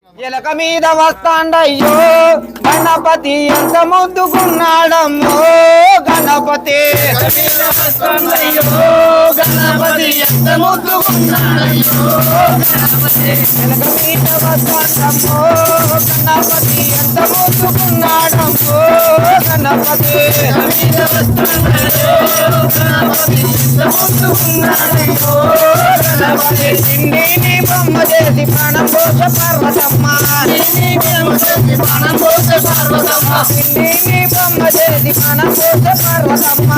ఎలక మీద వస్తాండయ్యో గణపతి ఎంత ముద్దుకున్నాడమ్మో గణపతి గణపతి ఎంత ముద్దుకున్నాడయ్యో ఎలక మీద వస్తాండమ్మో గణపతి ఎంత ముద్దుకున్నాడమ్మో గణపతి మీద వస్తాండయ్యో గణపతి ఎంత ముద్దుకున్నాడయ్యో గణపతి నీ బొమ్మ చేసి ప్రాణం పోష పర్వతమ్మ నీ బొమ్మ చేసి ప్రాణం పోష పర్వతమ్మ నీ బొమ్మ చేసి ప్రాణం పోష పర్వతమ్మ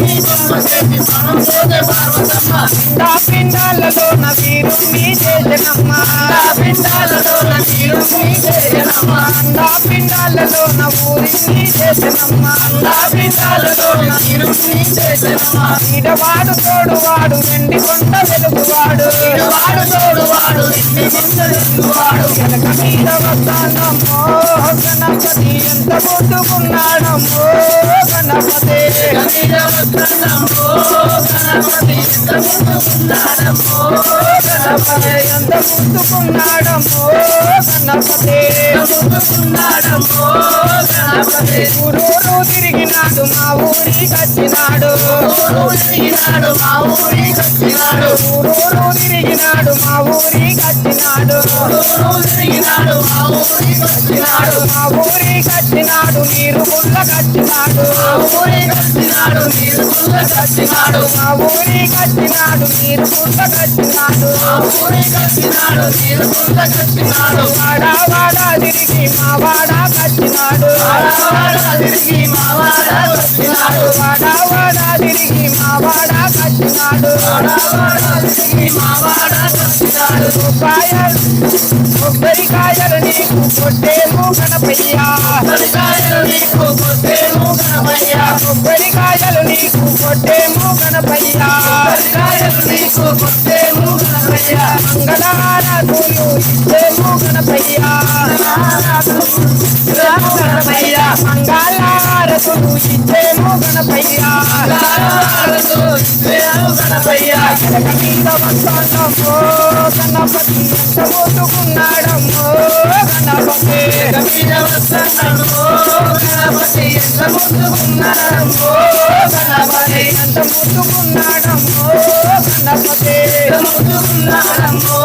నీ బొమ్మ చేసి ప్రాణం పోష పర్వతమ్మ దా పిండాలలో వీరు నీ చేసనమ్మ దా పిండాలలో వీరు నీ చేసనమ్మ దా పిండాలలో ఊరి నీ చేసనమ్మ దా పిండాలలో వీరు నీ చేసనమ్మ ఈడవాడు తోడువాడు వెండి కొండ వెలుగువాడు ఈడవాడు తోడువాడు వెండి కొండ వెలుగువాడు ఎలక మీద వస్తానమ్మో గణపతి ఎంత ముద్దుకున్నాడమ్మో గణపతి మీద వస్తానమ్మో గణపతి ఎంత ముద్దుకున్నాడమ్మో గణపతి ఎంత ముద్దుకున్నాడమ్మో గణపతి ముద్దుకున్నాడమ్మో గణపతి ఊరూరు తిరిగినాడు మా ఊరికి వచ్చినాడు తిరిగినాడు మా ఊరికి వచ్చినాడు ఊరూరు తిరిగినాడు మా ఊరికి వచ్చినాడు తిరిగినాడు మా ఊరికి వచ్చినాడు మా ఊరికి వచ్చినాడు నీరు గుళ్ళ కచ్చినాడు మా ఊరికి వచ్చినాడు నీరు గుళ్ళ కచ్చినాడు మా ఊరికి వచ్చినాడు నీరు గుళ్ళ కచ్చినాడు మా ఊరికి వచ్చినాడు నీరు గుళ్ళ కచ్చినాడు వాడా వాడా తిరిగి మా వాడా కచ్చినాడు వాడా తిరిగి మా వాడా కచ్చినాడు వాడా వాడా తిరిగి మా వాడా కచ్చినాడు వాడా వాడా తిరిగి మా వాడా కచ్చినాడు కొబ్బరికాయలు నీకు కొట్టేము గణపయ్యా కొబ్బరికాయలు నీకు కొట్టేము గణపయ్యా కొబ్బరికాయలు నీకు కొట్టేము గణపయ్యా కొబ్బరికాయలు నీకు కొట్టేము గణపయ్యా మంగళహారతులు ఇచ్చేము గణపయ్యా గణపయ్యా మంగళహారతులు ఇచ్చేము గణపయ్యా గణపయ్యా ఎలక మీద వస్తానమ్మో గణపతి ఎంత ముద్దుకున్నాడమ్మో గణపతి మీద వస్తానమ్మో గణపతి ఎంత ముద్దుకున్నాడమ్మో గణపతి ఎంత ముద్దుకున్నాడమ్మో గణపతి ముద్దుకున్నాడమ్మో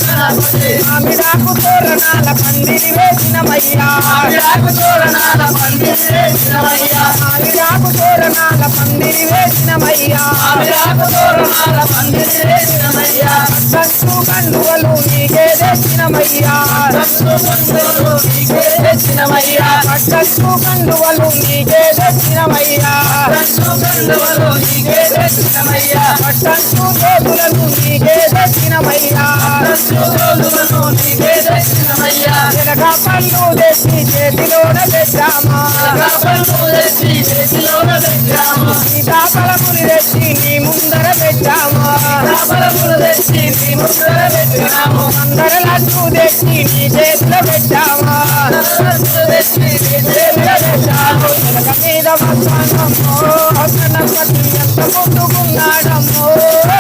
గణపతి మామిడాకు తోరణాల పందిరి వేసినమయ్యా మామిడాకు తోరణాల పందిరి వేసినమయ్యా మామిడాకు తోరణాల పందిరి వేసినమయ్యా మామిడాకు తోరణాల పందిరి వేసినమయ్యా కంచు కండువలు నీకే తెచ్చినమయ్యా కంచు కండువలు నీకే తెచ్చినమయ్యా కంచు కండువలు నీకే తెచ్చినమయ్యా కంచు కండువలు నీకే తెచ్చినమయ్యా కంచు తోపులను నీకే తెచ్చినమయ్యా కంచు తోపులను నీకే తెచ్చినమయ్యా ఎలక పళ్ళు తెచ్చి చేతిలోన తెచ్చామా ఎలక పళ్ళు తెచ్చి చేతిలోన తెచ్చామా సీతాఫలములు తెచ్చి నీ ముందర పెట్టామా సీతాఫలములు తెచ్చి నీ ముందర పెట్టాము అందర లడ్డు తెచ్చి నీ చేతిలో పెట్టామా తెచ్చి నీ చేతిలో పెట్టాము ఎలక మీద వస్తానమ్మో గణపతి ఎంత ముద్దుకున్నాడమ్మో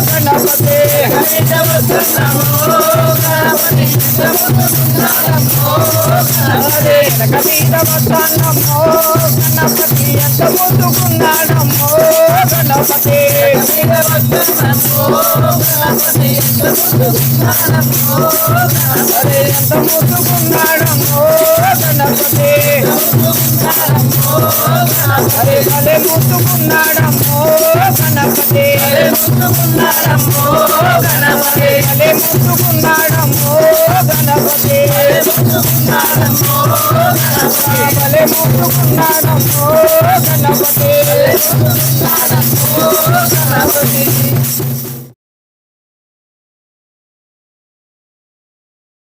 గణపతి మీద వస్తున్నామో గణపతి ఎంత ముద్దుకున్నాడమ్మో గణపతి ఎలక మీద వస్తానమ్మో గణపతి ఎంత ముద్దుకున్నాడమ్మో గణపతి మీద వస్తున్నామో గణపతి ఎంత ముద్దుకున్నాడమ్మో గణపతి ఎంత ముద్దుకున్నాడమ్మో గణపతి ముద్దుకున్నాడమ్మో గణపతి భలే ముద్దుకున్నాడమ్మో గణపతి ముద్దుకున్నాడమ్మో గణపతి భలే ముద్దుకున్నాడమ్మో గణపతి ముద్దుకున్నాడమ్మో గణపతి భలే ముద్దుకున్నాడమ్మో గణపతి ముద్దుకున్నాడమ్మో గణపతి